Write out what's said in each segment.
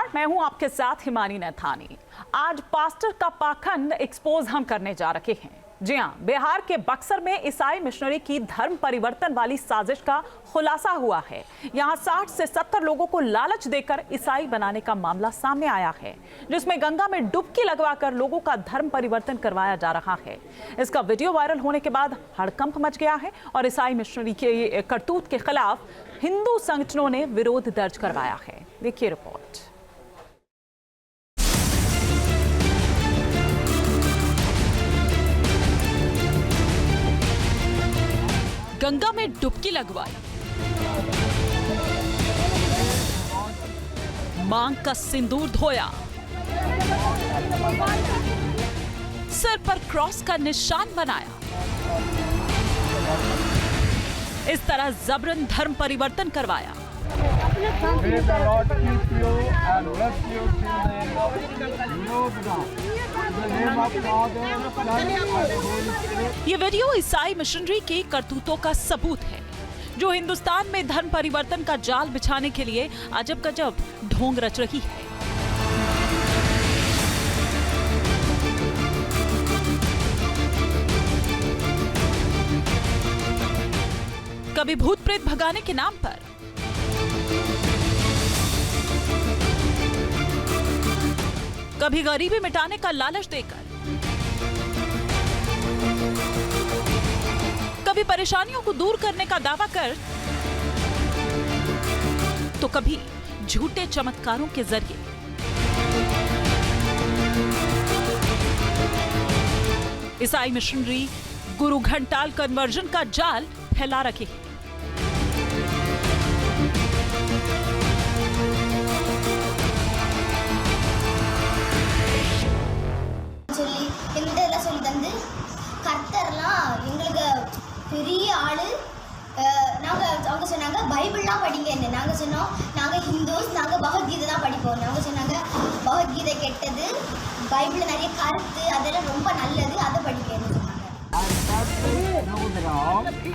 नमस्कार, मैं हूं आपके साथ हिमानी नैथानी। आज पास्टर का पाखंड एक्सपोज हम करने जा रहे हैं। जी हां, बिहार के बक्सर में ईसाई मिशनरी की धर्म परिवर्तन वाली साजिश का खुलासा हुआ है। यहां 60 से 70 लोगों को लालच देकर ईसाई बनाने का मामला सामने आया है, जिसमें गंगा में डुबकी लगवाकर लोगों का धर्म परिवर्तन करवाया जा रहा है। इसका वीडियो वायरल होने के बाद हड़कंप मच गया है और ईसाई मिशनरी के करतूत के खिलाफ हिंदू संगठनों ने विरोध दर्ज करवाया है। देखिए रिपोर्ट। गंगा में डुबकी लगवाई, मांग का सिंदूर धोया, सिर पर क्रॉस का निशान बनाया। इस तरह जबरन धर्म परिवर्तन करवाया। ये वीडियो ईसाई मिशनरी की करतूतों का सबूत है, जो हिंदुस्तान में धर्म परिवर्तन का जाल बिछाने के लिए अजब गजब ढोंग रच रही है। कभी भूत प्रेत भगाने के नाम पर, कभी गरीबी मिटाने का लालच देकर, कभी परेशानियों को दूर करने का दावा कर, तो कभी झूठे चमत्कारों के जरिए। ईसाई मिशनरी गुरु घंटाल कन्वर्जन का जाल फैला रखे हैं। பெரிய ஆளு அவங்க சொன்னாங்க பைபிள்லாம் படிங்கன்னு. நாங்க சொன்னோம் நாங்க ஹிந்துஸ், நாங்க பகவத்கீதை தான் படிப்போம். அவங்க சொன்னாங்க பகவத்கீதை கெட்டது, பைபிள்ல நிறைய கருத்து அதெல்லாம் ரொம்ப நல்லது, அதை படிக்கன்னு சொன்னாங்க।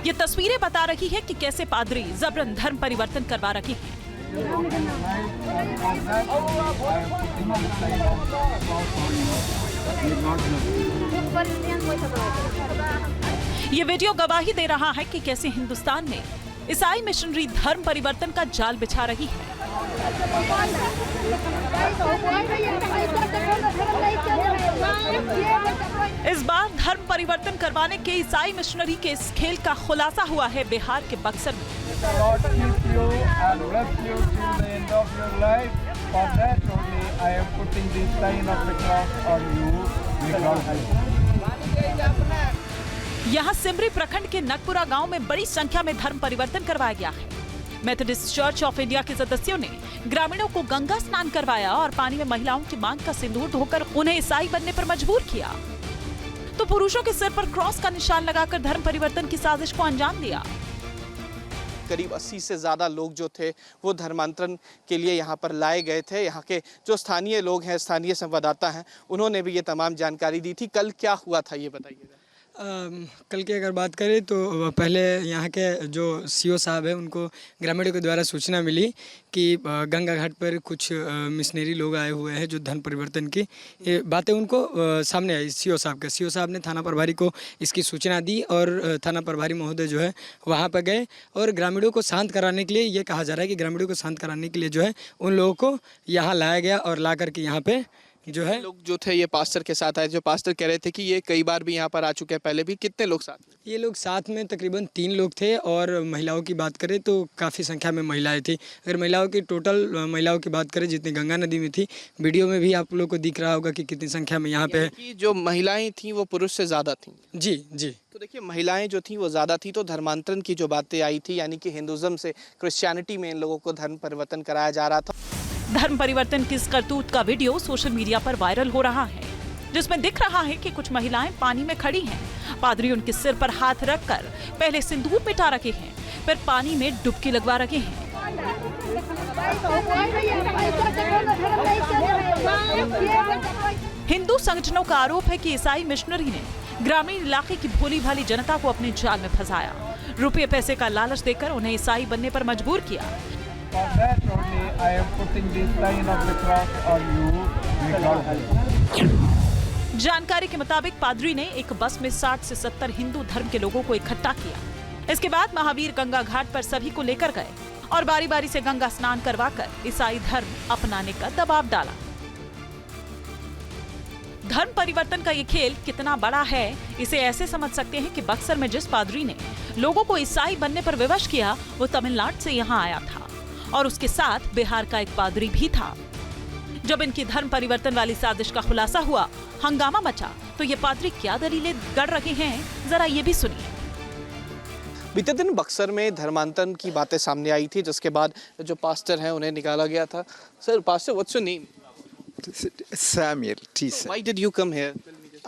ये तस्वीरें बता रही है कि कैसे पादरी जबरन धर्म परिवर्तन करवा रहे हैं। ये वीडियो गवाही दे रहा है कि कैसे हिंदुस्तान में ईसाई मिशनरी धर्म परिवर्तन का जाल बिछा रही है। इस बार धर्म परिवर्तन करवाने के ईसाई मिशनरी के इस खेल का खुलासा हुआ है बिहार के बक्सर में। यहाँ सिमरी प्रखंड के नगपुरा गांव में बड़ी संख्या में धर्म परिवर्तन करवाया गया है। मेथोडिस्ट चर्च ऑफ इंडिया के सदस्यों ने ग्रामीणों को गंगा स्नान करवाया और पानी में महिलाओं की मांग का सिंदूर धोकर उन्हें ईसाई बनने पर मजबूर किया, तो पुरुषों के सिर पर क्रॉस का निशान लगाकर धर्म परिवर्तन की साजिश को अंजाम दिया। करीब 80 से ज़्यादा लोग जो थे वो धर्मांतरण के लिए यहाँ पर लाए गए थे। यहाँ के जो स्थानीय लोग हैं, स्थानीय संवाददाता हैं, उन्होंने भी ये तमाम जानकारी दी थी। कल क्या हुआ था ये बताइएगा। कल की अगर बात करें तो पहले यहाँ के जो सीओ साहब हैं उनको ग्रामीणों के द्वारा सूचना मिली कि गंगा घाट पर कुछ मिशनरी लोग आए हुए हैं जो धर्म परिवर्तन की ये बातें उनको सामने आई। सीओ साहब ने थाना प्रभारी को इसकी सूचना दी और थाना प्रभारी महोदय जो है वहाँ पर गए और ग्रामीणों को शांत कराने के लिए ये कहा जा रहा है कि ग्रामीणों को शांत कराने के लिए जो है उन लोगों को यहाँ लाया गया और ला करके यहाँ पे जो है लोग जो थे ये पास्टर के साथ आए। जो पास्टर कह रहे थे कि ये कई बार भी यहाँ पर आ चुके हैं, पहले भी। कितने लोग साथ में? ये लोग साथ में तकरीबन 3 लोग थे और महिलाओं की बात करें तो काफ़ी संख्या में महिलाएं थी। अगर महिलाओं की टोटल महिलाओं की बात करें जितनी गंगा नदी में थी, वीडियो में भी आप लोग को दिख रहा होगा कि कितनी संख्या में यहाँ पे जो महिलाएं थी वो पुरुष से ज़्यादा थी। जी जी। तो देखिए, महिलाएं जो थी वो ज़्यादा थी, तो धर्मांतरण की जो बातें आई थी, यानी कि हिंदुज़म से क्रिश्चियनिटी में इन लोगों को धर्म परिवर्तन कराया जा रहा था। धर्म परिवर्तन की इस करतूत का वीडियो सोशल मीडिया पर वायरल हो रहा है, जिसमें दिख रहा है कि कुछ महिलाएं पानी में खड़ी हैं। पादरी उनके सिर पर हाथ रखकर पहले सिंदूर मिटा रखे हैं, फिर पानी में डुबकी लगवा रखे हैं। हिंदू संगठनों का आरोप है कि ईसाई मिशनरी ने ग्रामीण इलाके की भोली भाली जनता को अपने जाल में फंसाया, रुपये पैसे का लालच देकर उन्हें ईसाई बनने पर मजबूर किया। For that only I am putting this sign of the cross on you. May God help you. जानकारी के मुताबिक पादरी ने एक बस में 60 से 70 हिंदू धर्म के लोगों को इकट्ठा किया। इसके बाद महावीर गंगा घाट पर सभी को लेकर गए और बारी बारी से गंगा स्नान करवाकर ईसाई धर्म अपनाने का दबाव डाला। धर्म परिवर्तन का ये खेल कितना बड़ा है, इसे ऐसे समझ सकते हैं कि बक्सर में जिस पादरी ने लोगों को ईसाई बनने पर विवश किया, वो तमिलनाडु से यहाँ आया था और उसके साथ बिहार का एक पादरी भी था। जब इनकी धर्म परिवर्तन वाली साजिश का खुलासा हुआ, हंगामा मचा, तो ये पादरी क्या दलीलें गढ़ रहे हैं, जरा ये भी सुनिए। बीते दिन बक्सर में धर्मांतरण की बातें सामने आई थी, जिसके बाद जो पास्टर हैं उन्हें निकाला गया था। Sir, pastor, what's your name? Samuel T. Why did you come here?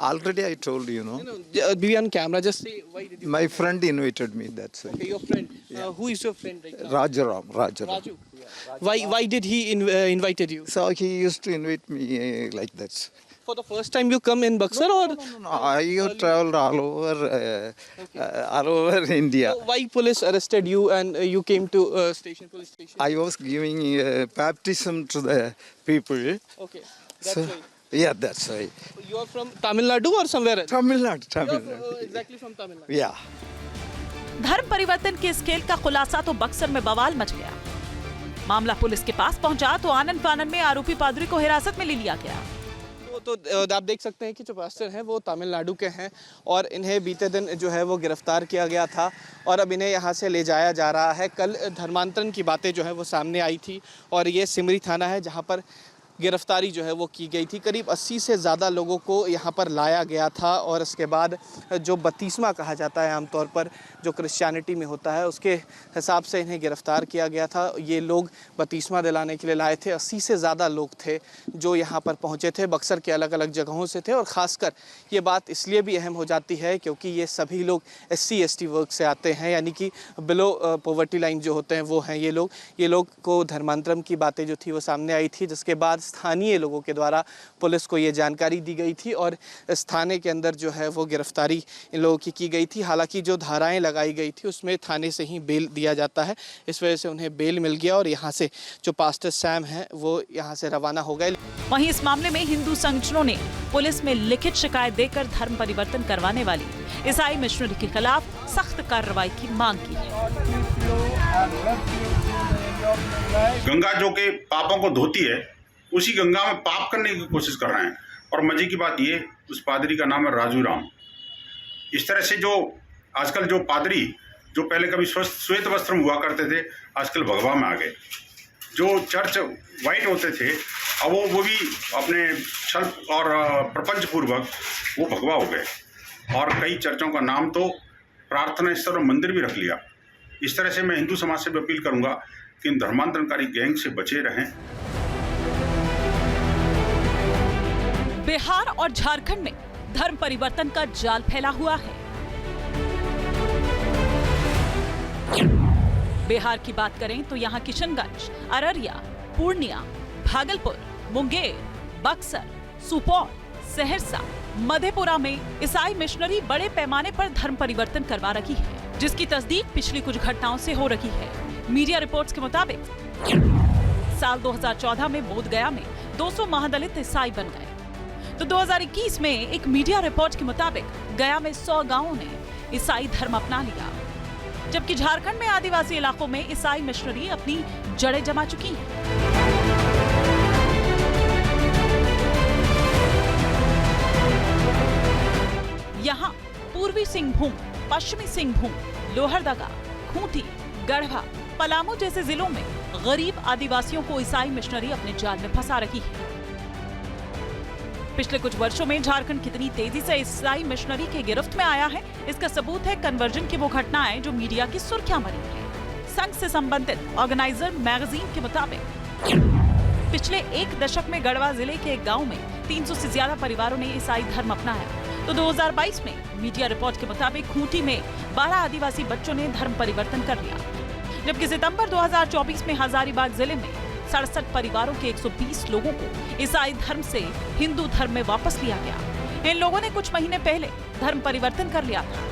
Already I told you, no? Be on camera. Just say why did you? My friend invited me. That's why. Okay, your friend. Who is your friend right now? Rajaram. Raju. Why did he invited you? So he used to invite me like that. For the first time you come in Buxar or? No, I traveled all over India. So why police arrested you and you came to police station? I was giving baptism to the people. Okay, that's So, why. yeah, that's why. You are from Tamil Nadu or somewhere else? Tamil Nadu. You Tamil are Nadu. exactly from Tamil Nadu. Yeah. धर्म परिवर्तन के इस खेल का खुलासा तो बक्सर में बवाल मच गया। मामला पुलिस के पास पहुंचा तो आनन फानन में आरोपी पादरी को हिरासत में ले लिया गया। तो आप देख सकते हैं कि जो पास्टर हैं वो तमिलनाडु के हैं और इन्हें बीते दिन जो है वो गिरफ्तार किया गया था और अब इन्हें यहाँ से ले जाया जा रहा है। कल धर्मांतरण की बातें जो है वो सामने आई थी और ये सिमरी थाना है जहाँ पर गिरफ्तारी जो है वो की गई थी। करीब 80 से ज़्यादा लोगों को यहाँ पर लाया गया था और इसके बाद जो बपतिस्मा कहा जाता है आमतौर पर जो क्रिश्चियनिटी में होता है, उसके हिसाब से इन्हें गिरफ्तार किया गया था। ये लोग बपतिस्मा दिलाने के लिए लाए थे। 80 से ज़्यादा लोग थे जो यहाँ पर पहुँचे थे, बक्सर के अलग अलग जगहों से थे। और ख़ासकर ये बात इसलिए भी अहम हो जाती है क्योंकि ये सभी लोग SC ST वर्ग से आते हैं, यानी कि बिलो पॉवर्टी लाइन जो होते हैं वो हैं ये लोग को धर्मांतरण की बातें जो थी वो सामने आई थी, जिसके बाद स्थानीय लोगों के द्वारा पुलिस को ये जानकारी दी गई थी और इस थाने के अंदर जो है वो गिरफ्तारी इन लोगों की गई थी। हालांकि जो धाराएं लगाई गई थी उसमें थाने से ही बेल दिया जाता है, इस वजह से उन्हें बेल मिल गया और यहाँ से जो पास्टर सैम हैं वो यहाँ से रवाना हो गए। वहीं इस मामले में हिंदू संगठनों ने पुलिस में लिखित शिकायत देकर धर्म परिवर्तन करवाने वाली ईसाई मिशनरी के खिलाफ सख्त कार्रवाई की मांग की है। गंगा जो के पापों को धोती है, उसी गंगा में पाप करने की कोशिश कर रहे हैं। और मजे की बात ये, उस पादरी का नाम है राजू राम। इस तरह से जो आजकल जो पादरी जो पहले कभी श्वेत वस्त्र में हुआ करते थे, आजकल भगवा में आ गए। जो चर्च वाइट होते थे अब वो भी अपने छल और प्रपंच पूर्वक वो भगवा हो गए और कई चर्चों का नाम तो प्रार्थना स्थल और मंदिर भी रख लिया। इस तरह से मैं हिंदू समाज से भी अपील करूंगा कि इन धर्मांतरणकारी गैंग से बचे रहें। बिहार और झारखंड में धर्म परिवर्तन का जाल फैला हुआ है। बिहार की बात करें तो यहाँ किशनगंज, अररिया, पूर्णिया, भागलपुर, मुंगेर, बक्सर, सुपौल, सहरसा, मधेपुरा में ईसाई मिशनरी बड़े पैमाने पर धर्म परिवर्तन करवा रही है, जिसकी तस्दीक पिछली कुछ घटनाओं से हो रही है। मीडिया रिपोर्ट्स के मुताबिक साल 2014 में बोधगया में 200 महादलित ईसाई बन गए, तो 2021 में एक मीडिया रिपोर्ट के मुताबिक गया में 100 गांवों ने ईसाई धर्म अपना लिया, जबकि झारखंड में आदिवासी इलाकों में ईसाई मिशनरी अपनी जड़ें जमा चुकी हैं। यहाँ पूर्वी सिंहभूम, पश्चिमी सिंहभूम, लोहरदगा, खूंटी, गढ़वा, पलामू जैसे जिलों में गरीब आदिवासियों को ईसाई मिशनरी अपने जाल में फंसा रही है। पिछले कुछ वर्षों में झारखंड कितनी तेजी से ईसाई मिशनरी के गिरफ्त में आया है, इसका सबूत है कन्वर्जन की वो घटनाएं जो मीडिया की सुर्खियां बनी है। संघ से संबंधित ऑर्गेनाइजर मैगजीन के मुताबिक पिछले एक दशक में गढ़वा जिले के एक गांव में 300 से ज्यादा परिवारों ने ईसाई धर्म अपनाया, तो 2022 में मीडिया रिपोर्ट के मुताबिक खूंटी में 12 आदिवासी बच्चों ने धर्म परिवर्तन कर लिया, जबकि सितंबर 2024 में हजारीबाग जिले में 67 परिवारों के 120 लोगों को ईसाई धर्म से हिंदू धर्म में वापस लिया गया। इन लोगों ने कुछ महीने पहले धर्म परिवर्तन कर लिया था।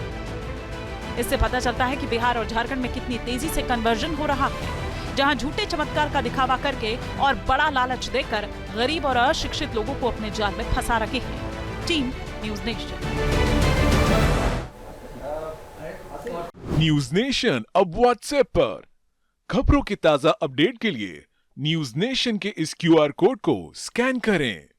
इससे पता चलता है कि बिहार और झारखंड में कितनी तेजी से कन्वर्जन हो रहा है। जहां झूठे चमत्कार का दिखावा करके और बड़ा लालच देकर गरीब और अशिक्षित लोगों को अपने जाल में फंसा रखे हैं। Team news nation. News nation अब व्हाट्सएप पर। खबरों के ताजा अपडेट के लिए न्यूज़ नेशन के इस QR कोड को स्कैन करें।